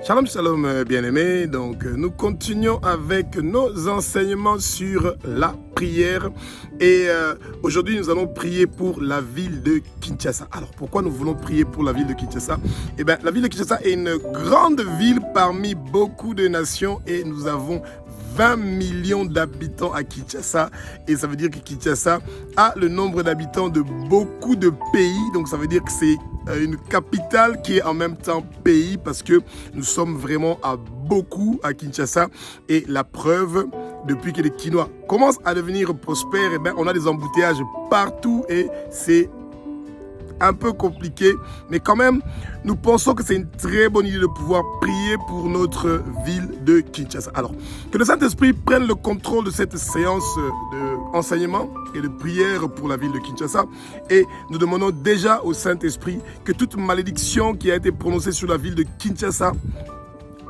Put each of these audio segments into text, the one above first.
Shalom, shalom, bien-aimés. Donc, nous continuons avec nos enseignements sur la prière. Et aujourd'hui, nous allons prier pour la ville de Kinshasa. Alors, pourquoi nous voulons prier pour la ville de Kinshasa? Eh bien, la ville de Kinshasa est une grande ville parmi beaucoup de nations et nous avons 20 millions d'habitants à Kinshasa. Et ça veut dire que Kinshasa a le nombre d'habitants de beaucoup de pays. Donc, ça veut dire que c'est une capitale qui est en même temps pays parce que nous sommes vraiment à beaucoup à Kinshasa. Et la preuve, depuis que les Kinois commencent à devenir prospères, eh bien, on a des embouteillages partout et c'est un peu compliqué, mais quand même, nous pensons que c'est une très bonne idée de pouvoir prier pour notre ville de Kinshasa. Alors, que le Saint-Esprit prenne le contrôle de cette séance d'enseignement et de prière pour la ville de Kinshasa. Et nous demandons déjà au Saint-Esprit que toute malédiction qui a été prononcée sur la ville de Kinshasa,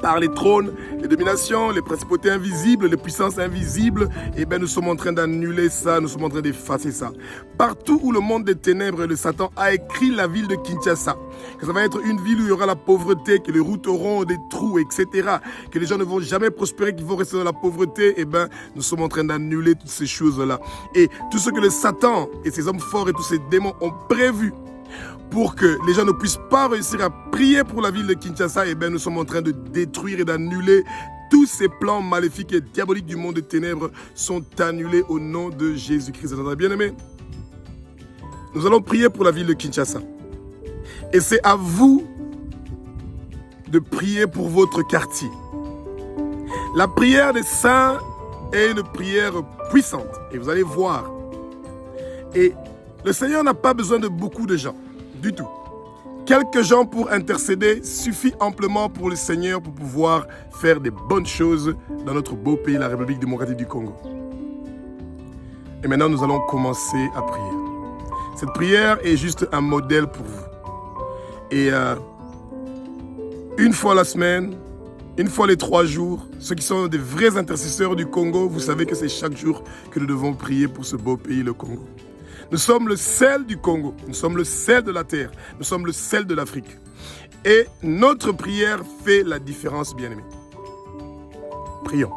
par les trônes, les dominations, les principautés invisibles, les puissances invisibles, eh bien nous sommes en train d'annuler ça, nous sommes en train d'effacer ça. Partout où le monde des ténèbres et de Satan a écrit la ville de Kinshasa, que ça va être une ville où il y aura la pauvreté, que les routes auront des trous, etc., que les gens ne vont jamais prospérer, qu'ils vont rester dans la pauvreté, eh bien nous sommes en train d'annuler toutes ces choses-là. Et tout ce que le Satan et ses hommes forts et tous ces démons ont prévu pour que les gens ne puissent pas réussir à prier pour la ville de Kinshasa, eh bien, nous sommes en train de détruire et d'annuler tous ces plans maléfiques et diaboliques du monde des ténèbres sont annulés au nom de Jésus-Christ. Bien-aimés, nous allons prier pour la ville de Kinshasa. Et c'est à vous de prier pour votre quartier. La prière des saints est une prière puissante. Et vous allez voir. Et le Seigneur n'a pas besoin de beaucoup de gens. Du tout. Quelques gens pour intercéder suffit amplement pour le Seigneur pour pouvoir faire des bonnes choses dans notre beau pays, la République démocratique du Congo. Et maintenant, nous allons commencer à prier. Cette prière est juste un modèle pour vous. Et une fois la semaine, une fois les 3 jours, ceux qui sont des vrais intercesseurs du Congo, vous savez que c'est chaque jour que nous devons prier pour ce beau pays, le Congo. Nous sommes le sel du Congo, nous sommes le sel de la terre, nous sommes le sel de l'Afrique. Et notre prière fait la différence, bien-aimés. Prions.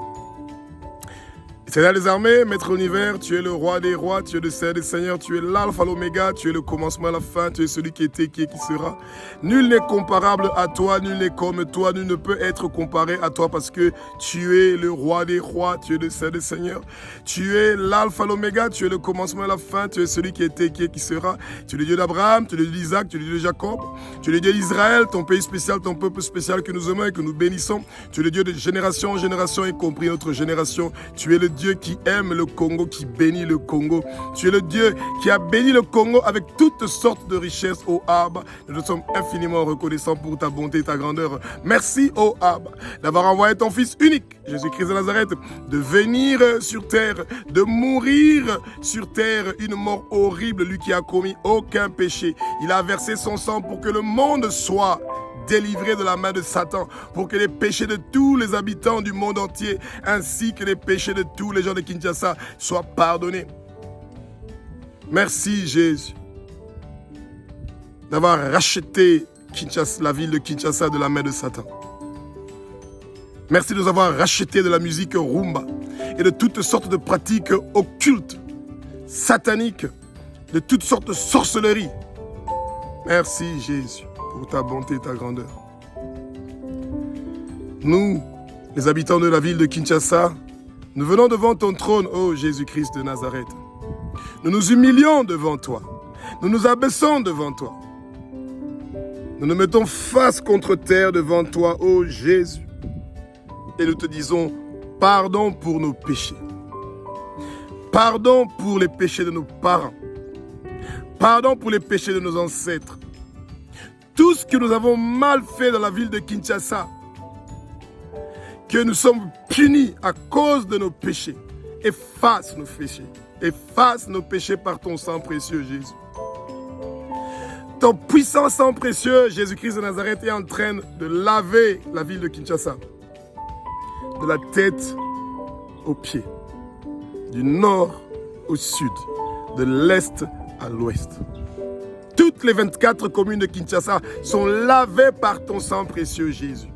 Seigneur des armées, Maître univers, tu es le roi des rois, tu es le Seigneur des seigneurs, tu es l'alpha, l'oméga, tu es le commencement et la fin, tu es celui qui était, qui est, qui sera. Nul n'est comparable à toi, nul n'est comme toi, nul ne peut être comparé à toi parce que tu es le roi des rois, tu es le Seigneur des seigneurs, tu es l'alpha, l'oméga, tu es le commencement et la fin, tu es celui qui était, qui est, qui sera. Tu es le Dieu d'Abraham, tu es le Dieu d'Isaac, tu es le Dieu de Jacob, tu es le Dieu d'Israël, ton pays spécial, ton peuple spécial que nous aimons et que nous bénissons. Tu es le Dieu de génération en génération, y compris notre génération. Tu es le Dieu qui aime le Congo, qui bénit le Congo. Tu es le Dieu qui a béni le Congo avec toutes sortes de richesses, ô Abba. Nous sommes infiniment reconnaissants pour ta bonté et ta grandeur. Merci, ô Abba, d'avoir envoyé ton Fils unique, Jésus-Christ de Nazareth, de venir sur terre, de mourir sur terre, une mort horrible, lui qui a commis aucun péché. Il a versé son sang pour que le monde soit délivré de la main de Satan, pour que les péchés de tous les habitants du monde entier, ainsi que les péchés de tous les gens de Kinshasa, soient pardonnés. Merci Jésus d'avoir racheté Kinshasa, la ville de Kinshasa de la main de Satan. Merci de nous avoir racheté de la musique rumba et de toutes sortes de pratiques occultes, sataniques, de toutes sortes de sorcelleries. Merci Jésus pour ta bonté et ta grandeur. Nous, les habitants de la ville de Kinshasa, nous venons devant ton trône, ô Jésus-Christ de Nazareth. Nous nous humilions devant toi. Nous nous abaissons devant toi. Nous nous mettons face contre terre devant toi, ô Jésus. Et nous te disons pardon pour nos péchés. Pardon pour les péchés de nos parents. Pardon pour les péchés de nos ancêtres. Tout ce que nous avons mal fait dans la ville de Kinshasa, que nous sommes punis à cause de nos péchés. Efface nos péchés. Efface nos péchés par ton sang précieux, Jésus. Ton puissant sang précieux, Jésus-Christ de Nazareth, est en train de laver la ville de Kinshasa. De la tête aux pieds. Du nord au sud. De l'est à l'ouest. Toutes les 24 communes de Kinshasa sont lavées par ton sang précieux, Jésus.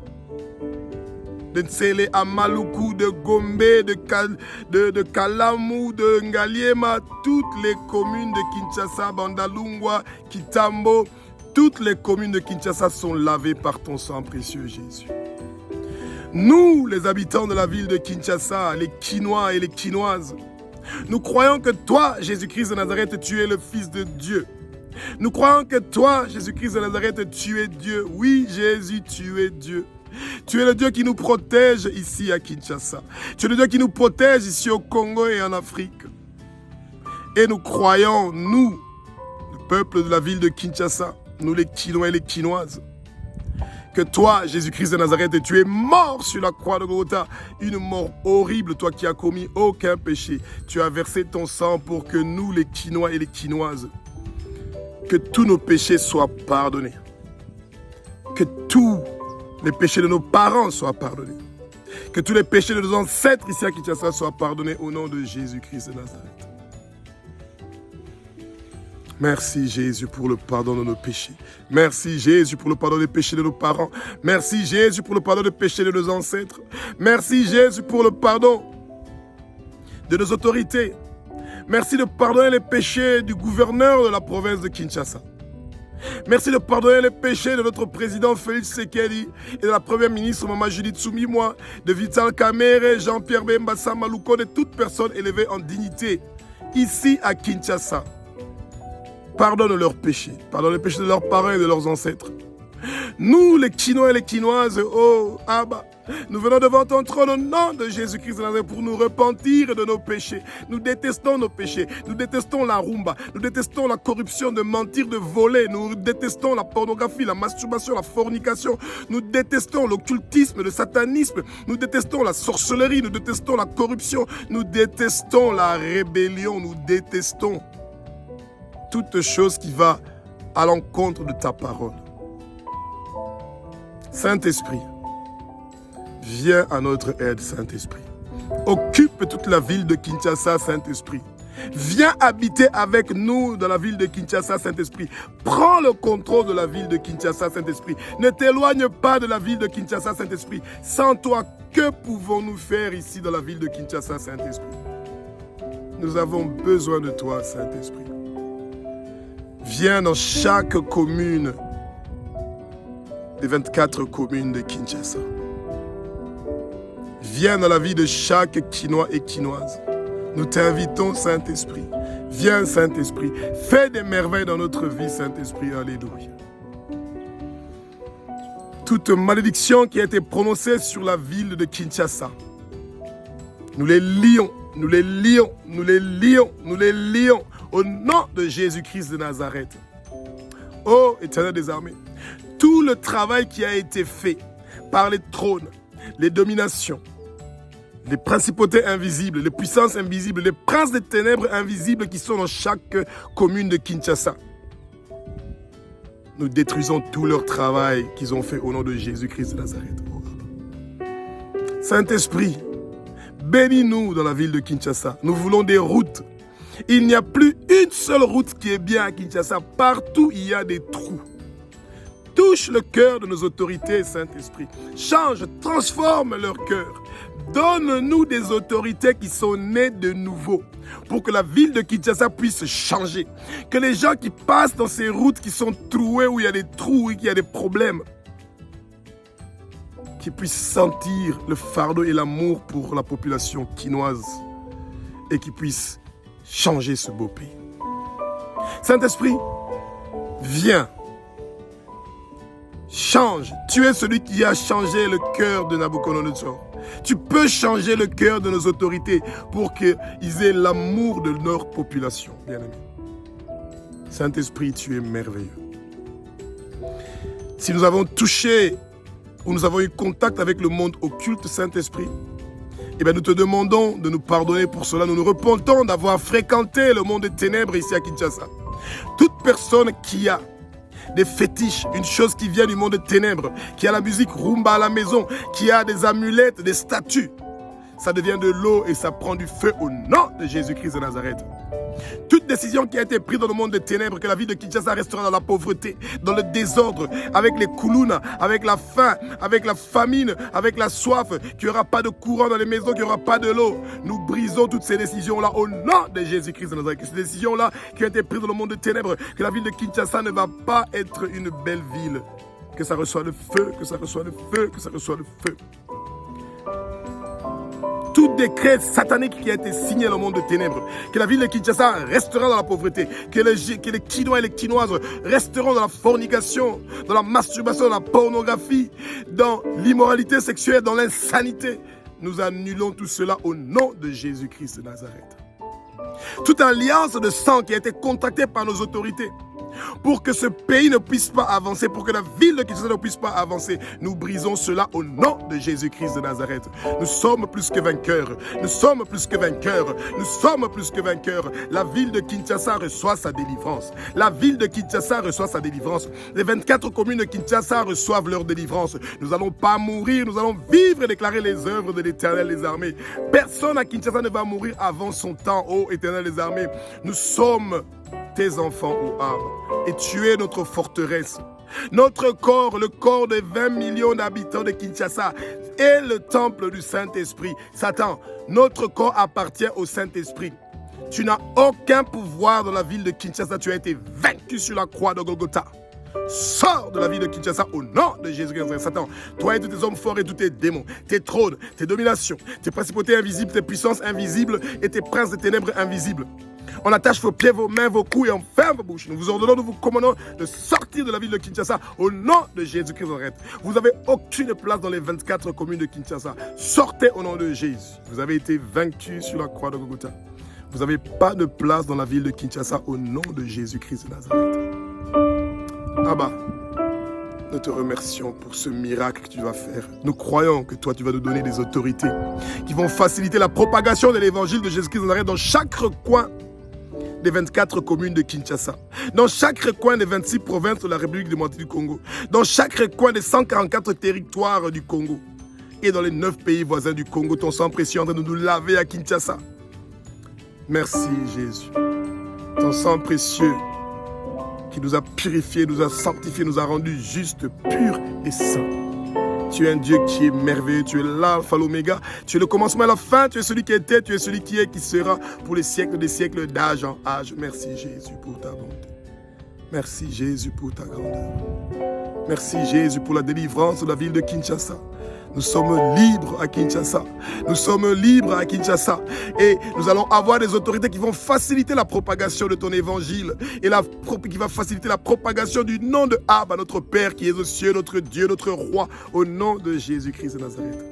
de Ntsele à Maluku, de Gombe, de Kalamu, de Ngaliema, toutes les communes de Kinshasa, Bandalungwa, Kitambo, toutes les communes de Kinshasa sont lavées par ton sang précieux, Jésus. Nous, les habitants de la ville de Kinshasa, les Kinois et les Kinoises, nous croyons que toi, Jésus-Christ de Nazareth, tu es le Fils de Dieu. Nous croyons que toi, Jésus-Christ de Nazareth, tu es Dieu. Oui, Jésus, tu es Dieu. Tu es le Dieu qui nous protège ici à Kinshasa. Tu es le Dieu qui nous protège ici au Congo et en Afrique. Et nous croyons, nous, le peuple de la ville de Kinshasa, nous les Kinois et les Kinoises, que toi, Jésus-Christ de Nazareth, tu es mort sur la croix de Golgotha, une mort horrible, toi qui as commis aucun péché. Tu as versé ton sang pour que nous, les Kinois et les Kinoises, que tous nos péchés soient pardonnés. Que tous les péchés de nos parents soient pardonnés. Que tous les péchés de nos ancêtres ici à Kinshasa soient pardonnés au nom de Jésus-Christ de Nazareth. Merci Jésus pour le pardon de nos péchés. Merci Jésus pour le pardon des péchés de nos parents. Merci Jésus pour le pardon des péchés de nos ancêtres. Merci Jésus pour le pardon de nos autorités. Merci de pardonner les péchés du gouverneur de la province de Kinshasa. Merci de pardonner les péchés de notre président Félix Tshisekedi et de la première ministre Maman Judith Soumimwa, de Vital Kamerhe, Jean-Pierre Bemba Samaluko, de toute personne élevée en dignité ici à Kinshasa. Pardonne leurs péchés. Pardonne les péchés de leurs parents et de leurs ancêtres. Nous, les Kinois et les Kinoises, oh Abba, nous venons devant ton trône au nom de Jésus-Christ de Nazareth pour nous repentir de nos péchés. Nous détestons nos péchés. Nous détestons la rumba. Nous détestons la corruption, de mentir, de voler. Nous détestons la pornographie, la masturbation, la fornication. Nous détestons l'occultisme, le satanisme. Nous détestons la sorcellerie. Nous détestons la corruption. Nous détestons la rébellion. Nous détestons toute chose qui va à l'encontre de ta parole. Saint-Esprit, viens à notre aide, Saint-Esprit. Occupe toute la ville de Kinshasa, Saint-Esprit. Viens habiter avec nous dans la ville de Kinshasa, Saint-Esprit. Prends le contrôle de la ville de Kinshasa, Saint-Esprit. Ne t'éloigne pas de la ville de Kinshasa, Saint-Esprit. Sans toi, que pouvons-nous faire ici dans la ville de Kinshasa, Saint-Esprit? Nous avons besoin de toi, Saint-Esprit. Viens dans chaque commune des 24 communes de Kinshasa. Viens dans la vie de chaque Kinois et Kinoise. Nous t'invitons, Saint-Esprit. Viens, Saint-Esprit. Fais des merveilles dans notre vie, Saint-Esprit. Alléluia. Toute malédiction qui a été prononcée sur la ville de Kinshasa, nous les lions, nous les lions, nous les lions, nous les lions au nom de Jésus-Christ de Nazareth. Ô Éternel des armées, tout le travail qui a été fait par les trônes, les dominations, les principautés invisibles, les puissances invisibles, les princes des ténèbres invisibles qui sont dans chaque commune de Kinshasa, nous détruisons tout leur travail qu'ils ont fait au nom de Jésus-Christ de Nazareth. Saint-Esprit, bénis-nous dans la ville de Kinshasa. Nous voulons des routes. Il n'y a plus une seule route qui est bien à Kinshasa. Partout, il y a des trous. Touche le cœur de nos autorités, Saint-Esprit. Change, transforme leur cœur. Donne-nous des autorités qui sont nées de nouveau pour que la ville de Kinshasa puisse changer. Que les gens qui passent dans ces routes qui sont trouées, où il y a des trous, où il y a des problèmes, qui puissent sentir le fardeau et l'amour pour la population kinoise et qui puissent changer ce beau pays. Saint-Esprit, viens. Change. Tu es celui qui a changé le cœur de Nabucodonosor. Tu peux changer le cœur de nos autorités pour qu'ils aient l'amour de leur population, bien-aimés. Saint-Esprit, tu es merveilleux. Si nous avons touché ou nous avons eu contact avec le monde occulte, Saint-Esprit, eh bien nous te demandons de nous pardonner pour cela. Nous nous repentons d'avoir fréquenté le monde des ténèbres ici à Kinshasa. Toute personne qui a des fétiches, une chose qui vient du monde des ténèbres, qui a la musique rumba à la maison, qui a des amulettes, des statues, ça devient de l'eau et ça prend du feu au nom de Jésus-Christ de Nazareth. Toute décision qui a été prise dans le monde des ténèbres, que la ville de Kinshasa restera dans la pauvreté, dans le désordre, avec les koulouna, avec la faim, avec la famine, avec la soif, qu'il n'y aura pas de courant dans les maisons, qu'il n'y aura pas de l'eau. Nous brisons toutes ces décisions-là au nom de Jésus-Christ de Nazareth. Ces décisions-là qui ont été prises dans le monde des ténèbres, que la ville de Kinshasa ne va pas être une belle ville. Que ça reçoit le feu, que ça reçoit le feu, que ça reçoit le feu. Tout décret satanique qui a été signé dans le monde de ténèbres, que la ville de Kinshasa restera dans la pauvreté, que les Kinois et les Kinoises resteront dans la fornication, dans la masturbation, dans la pornographie, dans l'immoralité sexuelle, dans l'insanité. Nous annulons tout cela au nom de Jésus-Christ de Nazareth. Toute alliance de sang qui a été contractée par nos autorités, pour que ce pays ne puisse pas avancer, pour que la ville de Kinshasa ne puisse pas avancer. Nous brisons cela au nom de Jésus-Christ de Nazareth. Nous sommes plus que vainqueurs. Nous sommes plus que vainqueurs. Nous sommes plus que vainqueurs. La ville de Kinshasa reçoit sa délivrance. La ville de Kinshasa reçoit sa délivrance. Les 24 communes de Kinshasa reçoivent leur délivrance. Nous n'allons pas mourir, nous allons vivre et déclarer les œuvres de l'Éternel des armées. Personne à Kinshasa ne va mourir avant son temps, ô Éternel des armées. Nous sommes tes enfants, ô Abba, et tu es notre forteresse. Notre corps, le corps des 20 millions d'habitants de Kinshasa, est le temple du Saint-Esprit. Satan, notre corps appartient au Saint-Esprit. Tu n'as aucun pouvoir dans la ville de Kinshasa. Tu as été vaincu sur la croix de Golgotha. Sors de la ville de Kinshasa au nom de Jésus-Christ. Satan, toi et tous tes hommes forts et tous tes démons, tes trônes, tes dominations, tes principautés invisibles, tes puissances invisibles et tes princes des ténèbres invisibles. On attache vos pieds, vos mains, vos couilles et on ferme vos bouches. Nous vous ordonnons, nous vous commandons de sortir de la ville de Kinshasa au nom de Jésus-Christ. Vous n'avez aucune place dans les 24 communes de Kinshasa. Sortez au nom de Jésus. Vous avez été vaincus sur la croix de Golgotha. Vous n'avez pas de place dans la ville de Kinshasa au nom de Jésus-Christ de Nazareth. Abba, nous te remercions pour ce miracle que tu vas faire. Nous croyons que toi, tu vas nous donner des autorités qui vont faciliter la propagation de l'évangile de Jésus-Christ de Nazareth dans chaque coin des 24 communes de Kinshasa, dans chaque coin des 26 provinces de la République démocratique du Congo, dans chaque coin des 144 territoires du Congo et dans les 9 pays voisins du Congo. Ton sang précieux est en train de nous laver à Kinshasa. Merci Jésus. Ton sang précieux qui nous a purifiés, nous a sanctifiés, nous a rendus justes, purs et saints. Tu es un Dieu qui est merveilleux, tu es l'alpha, l'oméga, tu es le commencement et la fin, tu es celui qui était, tu es celui qui est, qui sera pour les siècles des siècles, d'âge en âge. Merci Jésus pour ta bonté. Merci Jésus pour ta grandeur. Merci Jésus pour la délivrance de la ville de Kinshasa. Nous sommes libres à Kinshasa. Nous sommes libres à Kinshasa. Et nous allons avoir des autorités qui vont faciliter la propagation de ton évangile. Et qui va faciliter la propagation du nom de Abba, notre Père qui est aux cieux, notre Dieu, notre Roi, au nom de Jésus-Christ de Nazareth.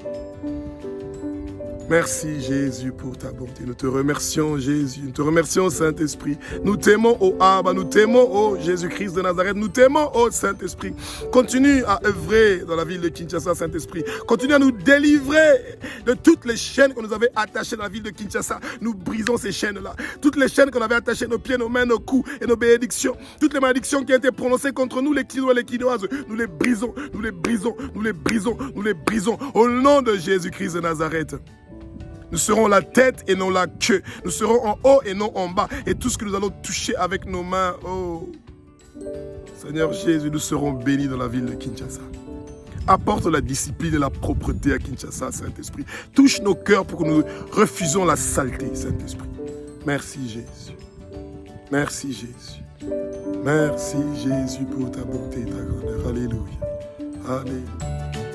Merci Jésus pour ta bonté. Nous te remercions Jésus. Nous te remercions Saint-Esprit. Nous t'aimons ô Abba. Nous t'aimons ô Jésus-Christ de Nazareth. Nous t'aimons ô Saint-Esprit. Continue à œuvrer dans la ville de Kinshasa, Saint-Esprit. Continue à nous délivrer de toutes les chaînes qu'on nous avait attachées dans la ville de Kinshasa. Nous brisons ces chaînes-là. Toutes les chaînes qu'on avait attachées, nos pieds, nos mains, nos coups et nos bénédictions. Toutes les malédictions qui ont été prononcées contre nous, les Kinois et les Kinoises. Nous les brisons, nous les brisons, nous les brisons, nous les brisons. Au nom de Jésus-Christ de Nazareth. Nous serons la tête et non la queue. Nous serons en haut et non en bas. Et tout ce que nous allons toucher avec nos mains, oh Seigneur Jésus, nous serons bénis dans la ville de Kinshasa. Apporte la discipline et la propreté à Kinshasa, Saint-Esprit. Touche nos cœurs pour que nous refusons la saleté, Saint-Esprit. Merci Jésus. Merci Jésus. Merci Jésus pour ta bonté et ta grandeur. Alléluia. Alléluia.